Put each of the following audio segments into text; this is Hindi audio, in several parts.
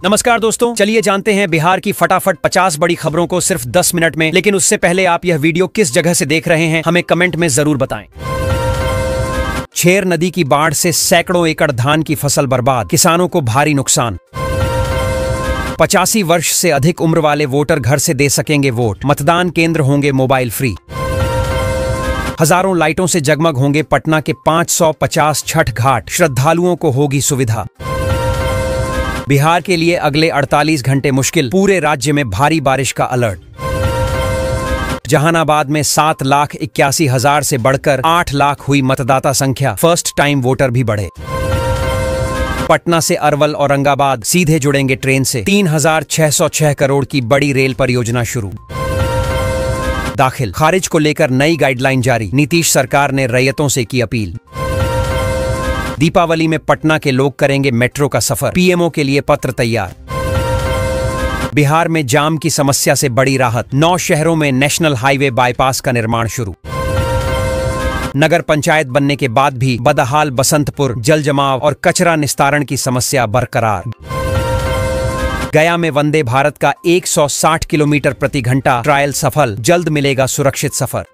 नमस्कार दोस्तों, चलिए जानते हैं बिहार की फटाफट 50 बड़ी खबरों को सिर्फ 10 मिनट में। लेकिन उससे पहले आप यह वीडियो किस जगह से देख रहे हैं हमें कमेंट में जरूर बताएं। छेर नदी की बाढ़ से सैकड़ों एकड़ धान की फसल बर्बाद, किसानों को भारी नुकसान। 85 वर्ष से अधिक उम्र वाले वोटर घर से दे सकेंगे वोट, मतदान केंद्र होंगे मोबाइल फ्री। हजारों लाइटों से जगमग होंगे पटना के 550 छठ घाट, श्रद्धालुओं को होगी सुविधा। बिहार के लिए अगले 48 घंटे मुश्किल, पूरे राज्य में भारी बारिश का अलर्ट। जहानाबाद में 7,81,000 से बढ़कर 8 लाख हुई मतदाता संख्या, फर्स्ट टाइम वोटर भी बढ़े। पटना से अरवल औरंगाबाद सीधे जुड़ेंगे ट्रेन से, 3,606 करोड़ की बड़ी रेल परियोजना शुरू। दाखिल खारिज को लेकर नई गाइडलाइन जारी, नीतीश सरकार ने रैयतों से की अपील। दीपावली में पटना के लोग करेंगे मेट्रो का सफर, पीएमओ के लिए पत्र तैयार। बिहार में जाम की समस्या से बड़ी राहत, 9 शहरों में नेशनल हाईवे बाईपास का निर्माण शुरू। नगर पंचायत बनने के बाद भी बदहाल बसंतपुर, जल जमाव और कचरा निस्तारण की समस्या बरकरार। गया में वंदे भारत का 160 किलोमीटर प्रति घंटा ट्रायल सफल, जल्द मिलेगा सुरक्षित सफर।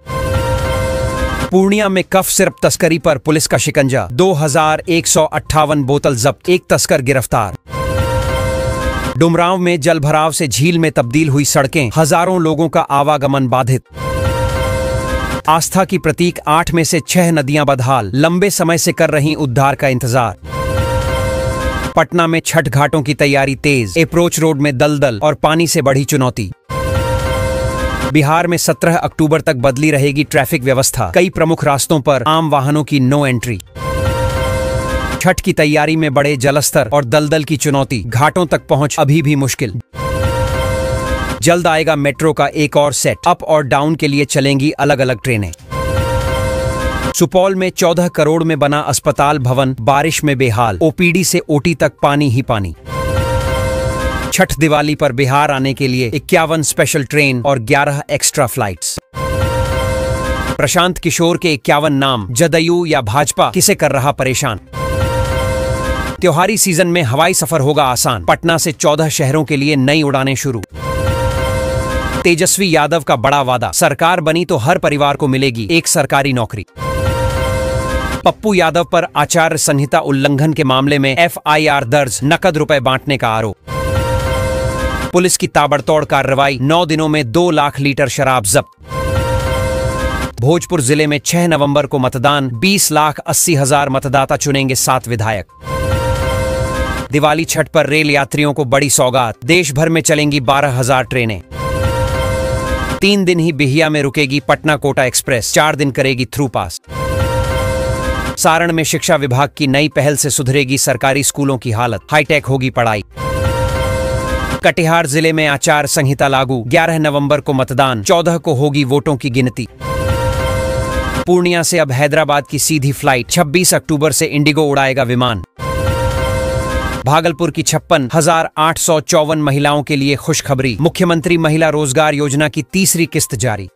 पूर्णिया में कफ सिरप तस्करी पर पुलिस का शिकंजा, 2158 बोतल जब्त, एक तस्कर गिरफ्तार। डुमरांव में जलभराव से झील में तब्दील हुई सड़कें, हजारों लोगों का आवागमन बाधित। आस्था की प्रतीक 8 में से 6 नदियां बदहाल, लंबे समय से कर रही उद्धार का इंतजार। पटना में छठ घाटों की तैयारी तेज, अप्रोच रोड में दलदल और पानी से बढ़ी चुनौती। बिहार में 17 अक्टूबर तक बदली रहेगी ट्रैफिक व्यवस्था, कई प्रमुख रास्तों पर आम वाहनों की नो एंट्री। छठ की तैयारी में बढ़े जलस्तर और दलदल की चुनौती, घाटों तक पहुंच अभी भी मुश्किल। जल्द आएगा मेट्रो का एक और सेट, अप और डाउन के लिए चलेंगी अलग अलग ट्रेनें। सुपौल में 14 करोड़ में बना अस्पताल भवन, बारिश में बेहाल, ओपीडी से ओटी तक पानी ही पानी। छठ दिवाली पर बिहार आने के लिए 51 स्पेशल ट्रेन और 11 एक्स्ट्रा फ्लाइट्स। प्रशांत किशोर के 51 नाम, जदयू या भाजपा किसे कर रहा परेशान। त्योहारी सीजन में हवाई सफर होगा आसान, पटना से 14 शहरों के लिए नई उड़ानें शुरू। तेजस्वी यादव का बड़ा वादा, सरकार बनी तो हर परिवार को मिलेगी एक सरकारी नौकरी। पप्पू यादव पर आचार संहिता उल्लंघन के मामले में एफआईआर दर्ज, नकद रुपए बांटने का आरोप। पुलिस की ताबड़तोड़ कार्रवाई, 9 दिनों में 2 लाख लीटर शराब जब्त। भोजपुर जिले में 6 नवंबर को मतदान, 20,80,000 मतदाता चुनेंगे 7 विधायक। दिवाली छठ पर रेल यात्रियों को बड़ी सौगात, देश भर में चलेंगी 12,000 ट्रेनें। 3 दिन ही बिहिया में रुकेगी पटना कोटा एक्सप्रेस, 4 दिन करेगी थ्रू पास। सारण में शिक्षा विभाग की नई पहल से सुधरेगी सरकारी स्कूलों की हालत, हाईटेक होगी पढ़ाई। कटिहार जिले में आचार संहिता लागू, 11 नवंबर को मतदान, 14 को होगी वोटों की गिनती। पूर्णिया से अब हैदराबाद की सीधी फ्लाइट, 26 अक्टूबर से इंडिगो उड़ाएगा विमान। भागलपुर की 56,854 महिलाओं के लिए खुशखबरी, मुख्यमंत्री महिला रोजगार योजना की तीसरी किस्त जारी।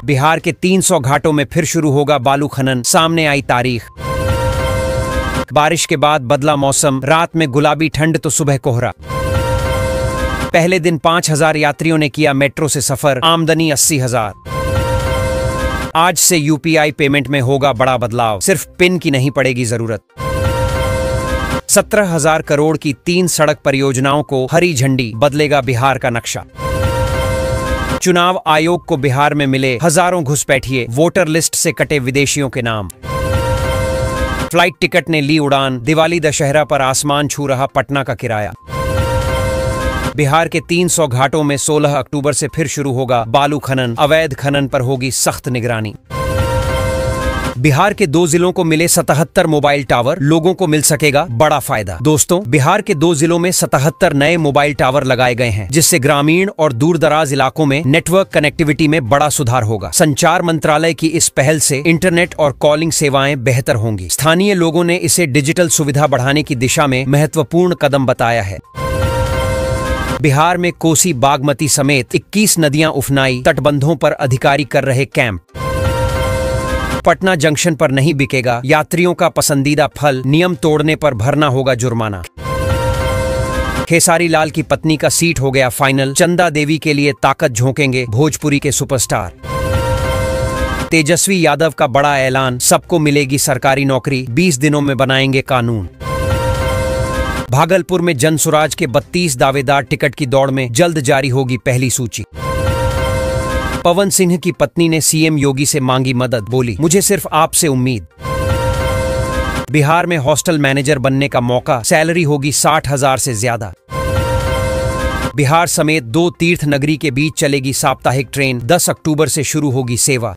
बिहार के 300 घाटों में फिर शुरू होगा बालू खनन, सामने आई तारीख। बारिश के बाद बदला मौसम, रात में गुलाबी ठंड तो सुबह कोहरा। पहले दिन 5,000 यात्रियों ने किया मेट्रो से सफर, आमदनी 80,000। आज से यूपीआई पेमेंट में होगा बड़ा बदलाव, सिर्फ पिन की नहीं पड़ेगी जरूरत। 17,000 करोड़ की 3 सड़क परियोजनाओं को हरी झंडी, बदलेगा बिहार का नक्शा। चुनाव आयोग को बिहार में मिले हजारों घुसपैठिए, वोटर लिस्ट से कटे विदेशियों के नाम। फ्लाइट टिकट ने ली उड़ान, दिवाली दशहरा पर आसमान छू रहा पटना का किराया। बिहार के 300 घाटों में 16 अक्टूबर से फिर शुरू होगा बालू खनन, अवैध खनन पर होगी सख्त निगरानी। बिहार के 2 जिलों को मिले 77 मोबाइल टावर, लोगों को मिल सकेगा बड़ा फायदा। दोस्तों, बिहार के 2 जिलों में 77 नए मोबाइल टावर लगाए गए हैं, जिससे ग्रामीण और दूर दराज इलाकों में नेटवर्क कनेक्टिविटी में बड़ा सुधार होगा। संचार मंत्रालय की इस पहल से इंटरनेट और कॉलिंग सेवाएं बेहतर होंगी। स्थानीय लोगों ने इसे डिजिटल सुविधा बढ़ाने की दिशा में महत्वपूर्ण कदम बताया है। बिहार में कोसी, बागमती समेत 21 नदियां उफनाई, तटबंधों पर अधिकारी कर रहे कैंप। पटना जंक्शन पर नहीं बिकेगा यात्रियों का पसंदीदा फल, नियम तोड़ने पर भरना होगा जुर्माना। खेसारी लाल की पत्नी का सीट हो गया फाइनल, चंदा देवी के लिए ताकत झोंकेंगे भोजपुरी के सुपरस्टार। तेजस्वी यादव का बड़ा ऐलान, सबको मिलेगी सरकारी नौकरी, 20 दिनों में बनाएंगे कानून। भागलपुर में जनसुराज के 32 दावेदार टिकट की दौड़ में, जल्द जारी होगी पहली सूची। पवन सिंह की पत्नी ने सीएम योगी से मांगी मदद, बोली मुझे सिर्फ आपसे उम्मीद। बिहार में हॉस्टल मैनेजर बनने का मौका, सैलरी होगी 60,000 से ज्यादा। बिहार समेत 2 तीर्थ नगरी के बीच चलेगी साप्ताहिक ट्रेन, 10 अक्टूबर से शुरू होगी सेवा।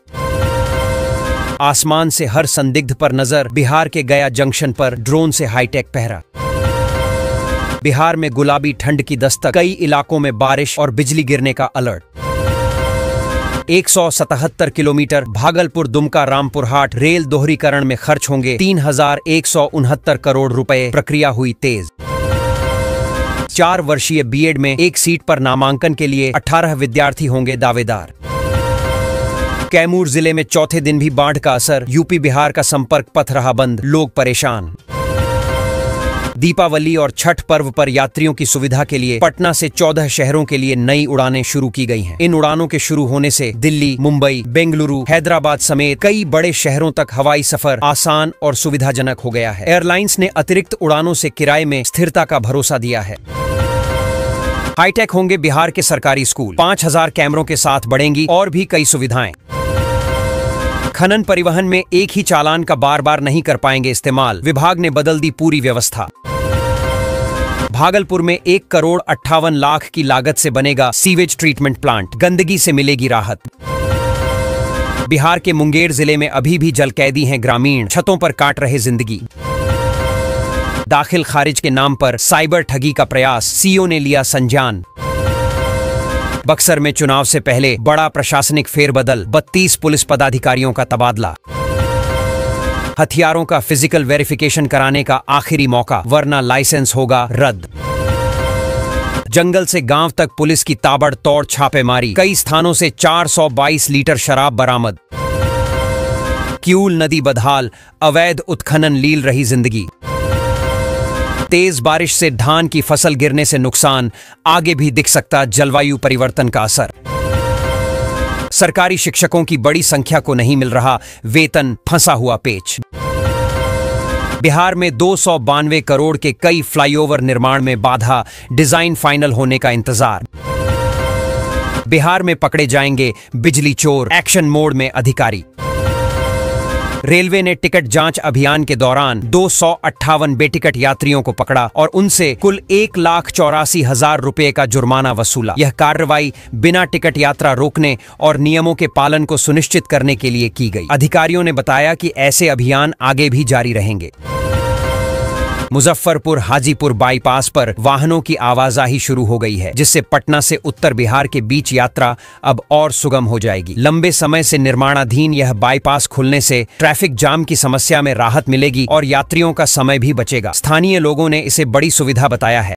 आसमान से हर संदिग्ध पर नजर, बिहार के गया जंक्शन पर ड्रोन से हाईटेक पहरा। बिहार में गुलाबी ठंड की दस्तक, कई इलाकों में बारिश और बिजली गिरने का alert. 177 kilometre Bhagalpur Dumka Rampurhat rail दोहरीकरण में खर्च होंगे 3,169 करोड़ रुपए, प्रक्रिया हुई तेज। 4 वर्षीय बीएड में एक सीट पर नामांकन के लिए 18 विद्यार्थी होंगे दावेदार। कैमूर जिले में चौथे दिन भी बाढ़ का असर, यूपी बिहार का संपर्क पथ रहा बंद, लोग परेशान। दीपावली और छठ पर्व पर यात्रियों की सुविधा के लिए पटना से 14 शहरों के लिए नई उड़ानें शुरू की गई हैं। इन उड़ानों के शुरू होने से दिल्ली, मुंबई, बेंगलुरु, हैदराबाद समेत कई बड़े शहरों तक हवाई सफर आसान और सुविधाजनक हो गया है। एयरलाइंस ने अतिरिक्त उड़ानों से किराए में स्थिरता का भरोसा दिया है। हाईटेक होंगे बिहार के सरकारी स्कूल, 5,000 कैमरों के साथ बढ़ेंगी और भी कई सुविधाएं। खनन परिवहन में एक ही चालान का बार बार नहीं कर पाएंगे इस्तेमाल, विभाग ने बदल दी पूरी व्यवस्था। भागलपुर में 1,58,00,000 की लागत से बनेगा सीवेज ट्रीटमेंट प्लांट, गंदगी से मिलेगी राहत। बिहार के मुंगेर जिले में अभी भी जलकैदी हैं ग्रामीण, छतों पर काट रहे जिंदगी। दाखिल खारिज के नाम पर साइबर ठगी का प्रयास, सीओ ने लिया संज्ञान। बक्सर में चुनाव से पहले बड़ा प्रशासनिक फेरबदल, 32 पुलिस पदाधिकारियों का तबादला। हथियारों का फिजिकल वेरिफिकेशन कराने का आखिरी मौका, वरना लाइसेंस होगा रद्द। जंगल से गांव तक पुलिस की ताबड़तोड़ छापेमारी, कई स्थानों से 422 लीटर शराब बरामद। क्यूल नदी बदहाल, अवैध उत्खनन लील रही जिंदगी। तेज बारिश से धान की फसल गिरने से नुकसान, आगे भी दिख सकता जलवायु परिवर्तन का असर। सरकारी शिक्षकों की बड़ी संख्या को नहीं मिल रहा वेतन, फंसा हुआ पेच। बिहार में 292 करोड़ के कई फ्लाईओवर निर्माण में बाधा, डिजाइन फाइनल होने का इंतजार। बिहार में पकड़े जाएंगे बिजली चोर, एक्शन मोड में अधिकारी। रेलवे ने टिकट जांच अभियान के दौरान 258 बेटिकट यात्रियों को पकड़ा और उनसे कुल 1,84,000 रुपए का जुर्माना वसूला। यह कार्रवाई बिना टिकट यात्रा रोकने और नियमों के पालन को सुनिश्चित करने के लिए की गई। अधिकारियों ने बताया कि ऐसे अभियान आगे भी जारी रहेंगे। मुजफ्फरपुर हाजीपुर बाईपास पर वाहनों की आवाजाही शुरू हो गई है, जिससे पटना से उत्तर बिहार के बीच यात्रा अब और सुगम हो जाएगी। लंबे समय से निर्माणाधीन यह बाईपास खुलने से ट्रैफिक जाम की समस्या में राहत मिलेगी और यात्रियों का समय भी बचेगा। स्थानीय लोगों ने इसे बड़ी सुविधा बताया है।